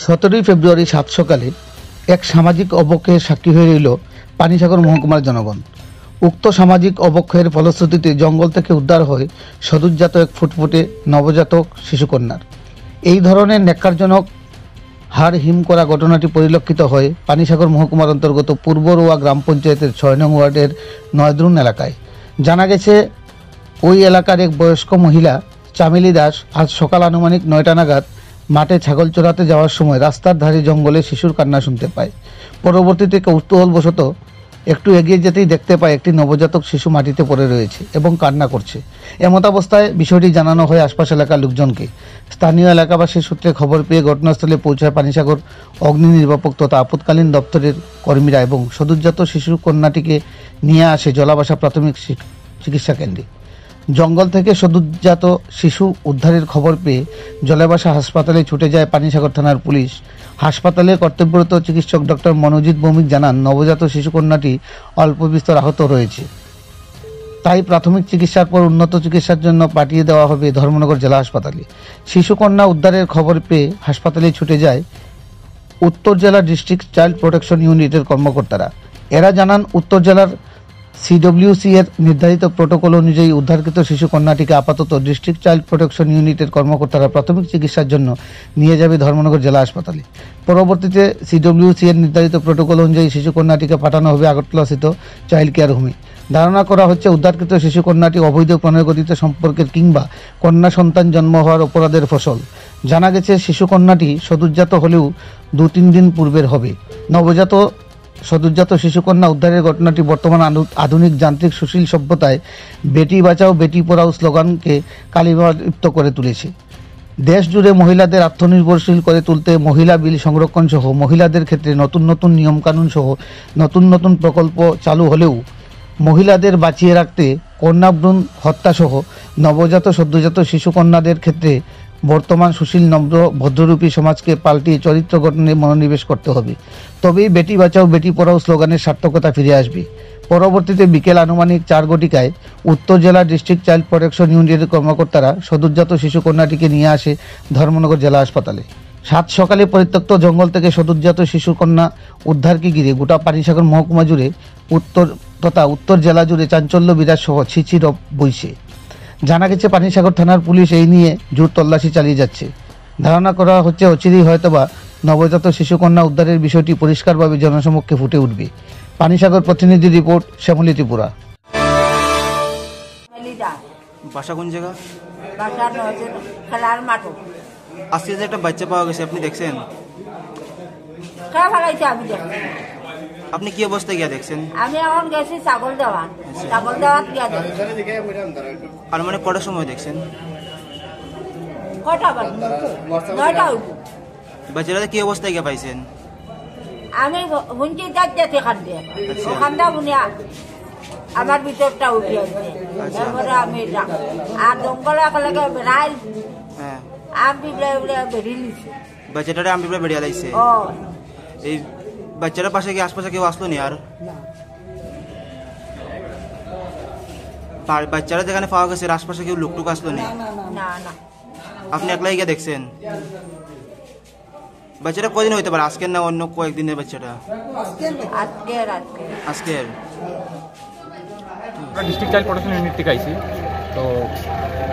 17 ফেব্রুয়ারি সাত সকালে এক সামাজিক অবক্ষয়ের সাক্ষী হয়ে রইল পানিসাগর মহকুমার জনগণ। উক্ত সামাজিক অবক্ষয়ের ফলশ্রুতিতে জঙ্গল থেকে উদ্ধার হয় সদ্যোজাত এক ফুটফুটে নবজাতক শিশুকন্যার। এই ধরনের ন্যাক্কারজনক হাড় হিম করা ঘটনাটি পরিলক্ষিত হয় পানিসাগর মহকুমার অন্তর্গত পূর্ব রোয়া গ্রাম পঞ্চায়েতের 6 নং ওয়ার্ডের নয়দ্রুন এলাকায়। জানা গেছে, ওই এলাকার এক বয়স্ক মহিলা চামেলি দাস আজ সকাল আনুমানিক 9টা নাগাদ মাঠে ছাগল চড়াতে যাওয়ার সময় রাস্তার ধারে জঙ্গলে শিশুর কান্না শুনতে পায়। পরবর্তীতে কৌতূহলবশত একটু এগিয়ে যেতেই দেখতে পায় একটি নবজাতক শিশু মাটিতে পড়ে রয়েছে এবং কান্না করছে। এমতাবস্থায় বিষয়টি জানানো হয় আশপাশ এলাকার লোকজনকে। স্থানীয় এলাকাবাসীর সূত্রে খবর পেয়ে ঘটনাস্থলে পৌঁছায় পানিসাগর অগ্নি নির্বাপক তথা আপৎকালীন দপ্তরের কর্মীরা এবং সদ্যোজাত শিশু কন্যাটিকে নিয়ে আসে জলাবাসা প্রাথমিক চিকিৎসা কেন্দ্রে। জঙ্গল থেকে সদ্যোজাত শিশু উদ্ধারের খবর পেয়ে জলাবাসা হাসপাতালে ছুটে যায় পানিসাগর থানার পুলিশ। হাসপাতালে কর্তব্যরত চিকিৎসক ডক্টর মনোজিৎ ভৌমিক জানান, নবজাত শিশুকন্যাটি অল্প বিস্তর আহত রয়েছে, তাই প্রাথমিক চিকিৎসার পর উন্নত চিকিৎসার জন্য পাঠিয়ে দেওয়া হবে ধর্মনগর জেলা হাসপাতালে। শিশুকন্যা উদ্ধারের খবর পেয়ে হাসপাতালে ছুটে যায় উত্তর জেলা ডিস্ট্রিক্ট চাইল্ড প্রোটেকশন ইউনিটের কর্মকর্তারা। এরা জানান, উত্তর জেলার সিডব্লিউসি এর নির্ধারিত প্রোটোকল অনুযায়ী উদ্ধারকৃত শিশুকন্যাটিকে আপাতত ডিস্ট্রিক্ট চাইল্ড প্রোটেকশন ইউনিটের কর্মকর্তারা প্রাথমিক চিকিৎসার জন্য নিয়ে যাবে ধর্মনগর জেলা হাসপাতালে। পরবর্তীতে সিডব্লিউসি এর নির্ধারিত প্রোটোকল অনুযায়ী শিশুকন্যাটিকে পাঠানো হবে আগরতলাস্থিত চাইল্ড কেয়ার হোমে। ধারণা করা হচ্ছে উদ্ধারকৃত শিশুকন্যাটি অবৈধ প্রণয়গঠিত সম্পর্কের কিংবা কন্যা সন্তান জন্ম হওয়ার অপরাধের ফসল। জানা গেছে, শিশুকন্যাটি সদ্যোজাত হলেও 2-3 দিন পূর্বের হবে। সদ্যোজাত শিশুকন্যা উদ্ধারের ঘটনাটি বর্তমান আধুনিক যান্ত্রিক সুশীল সভ্যতায় বেটি বাঁচাও বেটি পড়াও স্লোগানকে কালিমালিপ্ত করে তুলেছে। দেশ জুড়ে মহিলাদের আত্মনির্ভরশীল করে তুলতে মহিলা বিল সংরক্ষণ সহ মহিলাদের ক্ষেত্রে নতুন নতুন নিয়মকানুন সহ নতুন নতুন প্রকল্প চালু হলেও মহিলাদের বাঁচিয়ে রাখতে কন্যাভ্রূণ হত্যা সহ নবজাত সদ্যোজাত শিশুকন্যাদের ক্ষেত্রে বর্তমান সুশীল নম্র ভদ্ররূপী সমাজকে পাল্টিয়ে চরিত্র গঠনে মনোনিবেশ করতে হবে। তবেই বেটি বাঁচাও বেটি পড়াও স্লোগানের সার্থকতা ফিরে আসবে। পরবর্তীতে বিকেল আনুমানিক 4 ঘটিকায় উত্তর জেলা ডিস্ট্রিক্ট চাইল্ড প্রোটেকশন ইউনিটের কর্মকর্তারা সদ্যোজাত শিশুকন্যাটিকে নিয়ে আসে ধর্মনগর জেলা হাসপাতালে। সাত সকালে পরিত্যক্ত জঙ্গল থেকে সদ্যোজাত শিশুকন্যা উদ্ধারকে ঘিরে গোটা পানিসাগর মহকুমা জুড়ে উত্তর জেলা জুড়ে চাঞ্চল্য বিরাজ সহ ছিচির বইছে। জানা গেছে, পানিসাগর থানার পুলিশ এই নিয়ে জোর তল্লাশি চালিয়ে যাচ্ছে। ধারণা করা হচ্ছে অচিরেই হয়তোবা নবজাত শিশুকন্যা উদ্ধারের বিষয়টি পরিষ্কারভাবে জনসমক্ষে ফুটে উঠবে। পানিসাগর প্রতিনিধি রিপোর্ট, শ্যামলী ত্রিপুরা। বাসা কোন জায়গা? খেলার মাঠ। আজকে যে একটা বাচ্চা পাওয়া গেছে, আপনি দেখছেন? আপনি কি অবস্থায় গিয়ে দেখছেন? আমি এখন গেছি ছাগল দেওয়া গিয়া দেখছি। আর মানে কটার সময় দেখছেন? কটা বাজে? 9টা হইব। বাচ্চারা কি অবস্থায় গিয়ে পাইছেন? আমি শুনছি যাচ্ছে খান্দে, ওখানটা শুনিয়া আমার ভিতরটা উঠে আসছে। তারপরে আমি আর জঙ্গলে একেলগে বেড়াই আম পিঁপড়ে বেরিয়ে নিছি। বাচ্চাটারে আম পিঁপড়ে বেরিয়ে লাইছে। এই বাচ্চারা পাশে কি আশপাশে কেউ আসলো নি? আর বাচ্চারা যেখানে পাওয়া গেছে আশপাশে কেউ লোকটুক আসলো নি? না না। আপনি একলাই গিয়ে দেখছেন? বাচ্চাটা কদিন হইতে পারে, আজকের না অন্য কয়েকদিনের বাচ্চাটা? আজকের। ডিস্ট্রিক্ট চাইল্ড প্রোটেকশন ইউনিট থেকে আইছি। তো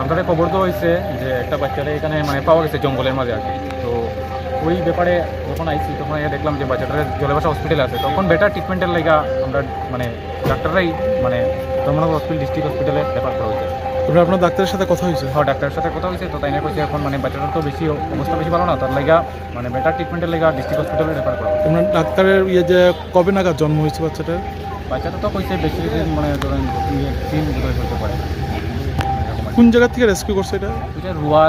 আমাদের খবর তো হয়েছে যে একটা বাচ্চাটা এখানে মানে পাওয়া গেছে জঙ্গলের মাঝে আর কি। তো ওই ব্যাপারে যখন আইসি তখন দেখলাম যে বাচ্চাটার জলাবাসা হসপিটালে আছে। তখন বেটার ট্রিটমেন্টের লাগা আমরা মানে ডাক্তাররাই মানে ধর্মনগর হসপিটাল ডিস্ট্রিক্ট হসপিটালে রেফার করা হয়েছে। আপনার ডাক্তারের সাথে কথা হয়েছে? হ্যাঁ, ডাক্তারের সাথে কথা হয়েছে। তো তাই না কইছে এখন মানে বাচ্চাটার তো বেশি অবস্থা বেশি ভালো না, তার লাগা মানে বেটার ট্রিটমেন্টের লাগা ডিস্ট্রিক্ট হসপিটালে রেফার করা। আপনার ডাক্তারের যে কবে নাগাদ জন্ম হয়েছে বাচ্চাটা? বাচ্চাটা তো কইছে বেশি মানে ধরেন 3 হতে পারে। কোন জায়গা থেকে রেস্কিউ করছে এটা? রুয়া